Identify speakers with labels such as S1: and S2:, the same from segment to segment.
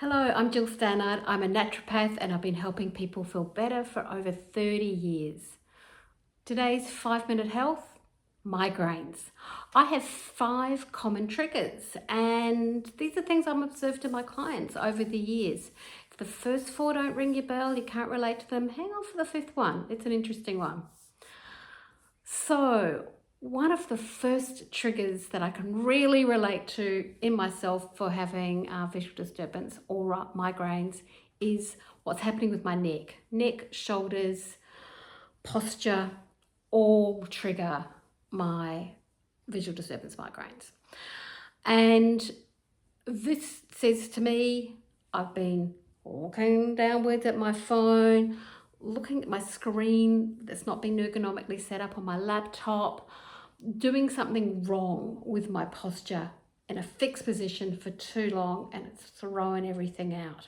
S1: Hello, I'm Gill Stannard. I'm a naturopath and I've been helping people feel better for over 30 years. Today's 5-minute health, migraines. I have 5 common triggers and these are things I've observed in my clients over the years. If the first 4 don't ring your bell, you can't relate to them, hang on for the 5th one. It's an interesting one. So, one of the first triggers that I can really relate to in myself for having visual disturbance or migraines is what's happening with my neck, shoulders, posture, all trigger my visual disturbance migraines. And this says to me, I've been walking downwards at my phone, looking at my screen that's not been ergonomically set up on my laptop, doing something wrong with my posture in a fixed position for too long, and it's throwing everything out.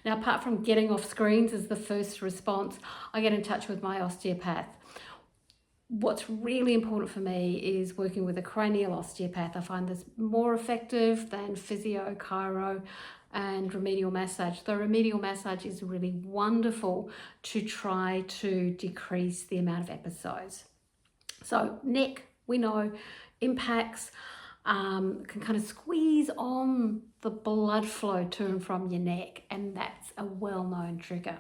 S1: Now, apart from getting off screens as the first response, I get in touch with my osteopath. What's really important for me is working with a cranial osteopath. I find this more effective than physio, chiro, and remedial massage. The remedial massage is really wonderful to try to decrease the amount of episodes. So neck, we know, impacts, can kind of squeeze on the blood flow to and from your neck, and that's a well-known trigger.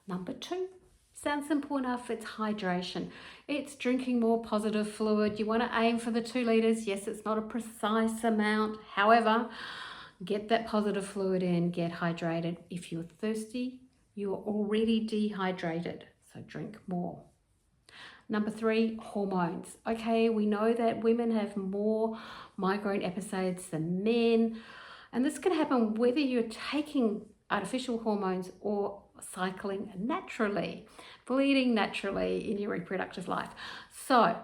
S1: Number 2, sounds simple enough, it's hydration. It's drinking more positive fluid. You want to aim for the 2 litres. Yes, it's not a precise amount. However, get that positive fluid in, get hydrated. If you're thirsty, you're already dehydrated, so drink more. Number 3, hormones. Okay, we know that women have more migraine episodes than men, and this can happen whether you're taking artificial hormones or cycling naturally, bleeding naturally in your reproductive life. So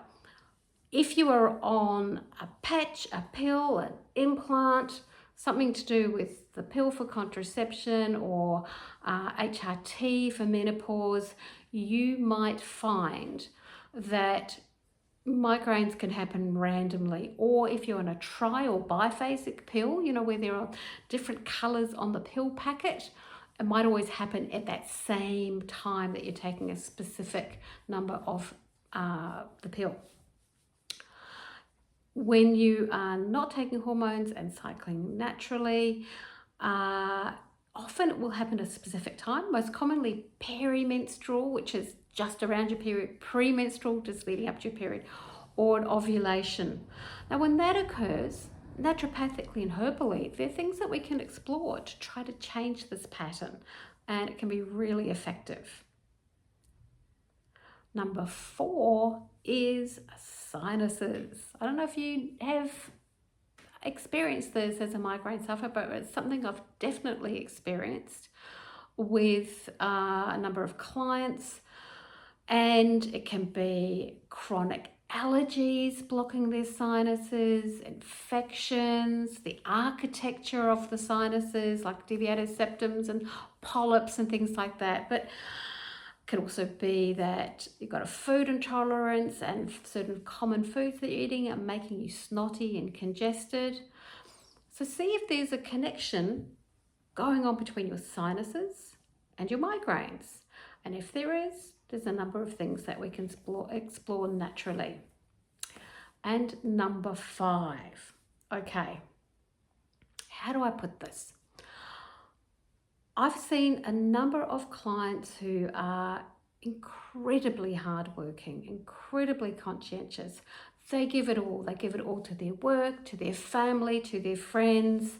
S1: if you are on a patch, a pill, an implant, something to do with the pill for contraception or HRT for menopause, you might find that migraines can happen randomly. Or if you're on a tri or biphasic pill, you know, where there are different colors on the pill packet, it might always happen at that same time that you're taking a specific number of the pill. When you are not taking hormones and cycling naturally, often it will happen at a specific time, most commonly perimenstrual, which is just around your period, premenstrual, just leading up to your period, or an ovulation. Now, when that occurs, naturopathically and herbally, there are things that we can explore to try to change this pattern, and it can be really effective. Number 4 is sinuses. I don't know if you have experienced this as a migraine sufferer, but it's something I've definitely experienced with a number of clients, and it can be chronic allergies blocking their sinuses, infections, the architecture of the sinuses like deviated septums and polyps and things like that. But can also be that you've got a food intolerance and certain common foods that you're eating are making you snotty and congested. So see if there's a connection going on between your sinuses and your migraines. And if there is, there's a number of things that we can explore naturally. And number 5, okay, how do I put this? I've seen a number of clients who are incredibly hardworking, incredibly conscientious. They give it all. They give it all to their work, to their family, to their friends.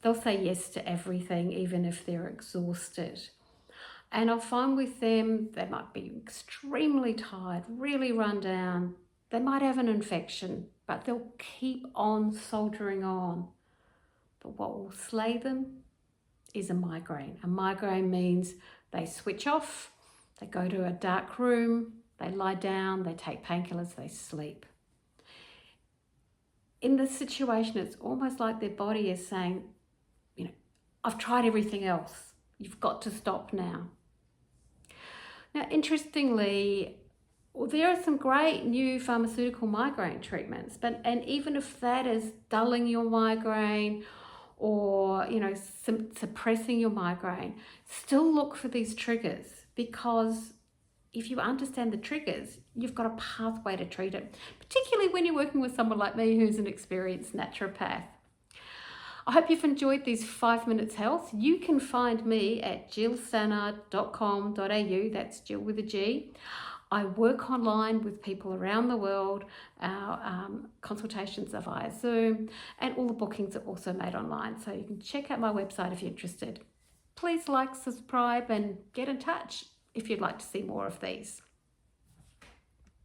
S1: They'll say yes to everything, even if they're exhausted. And I'll find with them, they might be extremely tired, really run down. They might have an infection, but they'll keep on soldiering on. But what will slay them is a migraine. A migraine means they switch off, they go to a dark room, they lie down, they take painkillers, they sleep. In this situation, it's almost like their body is saying, you know, I've tried everything else. You've got to stop now. Now, interestingly, there are some great new pharmaceutical migraine treatments, and even if that is dulling your migraine or, suppressing your migraine, still look for these triggers, because if you understand the triggers, you've got a pathway to treat it, particularly when you're working with someone like me who's an experienced naturopath. I hope you've enjoyed these 5 Minutes Health. You can find me at gillstannard.com.au, that's Gill with a G. I work online with people around the world. Our consultations are via Zoom, and all the bookings are also made online. So you can check out my website if you're interested. Please like, subscribe, and get in touch if you'd like to see more of these.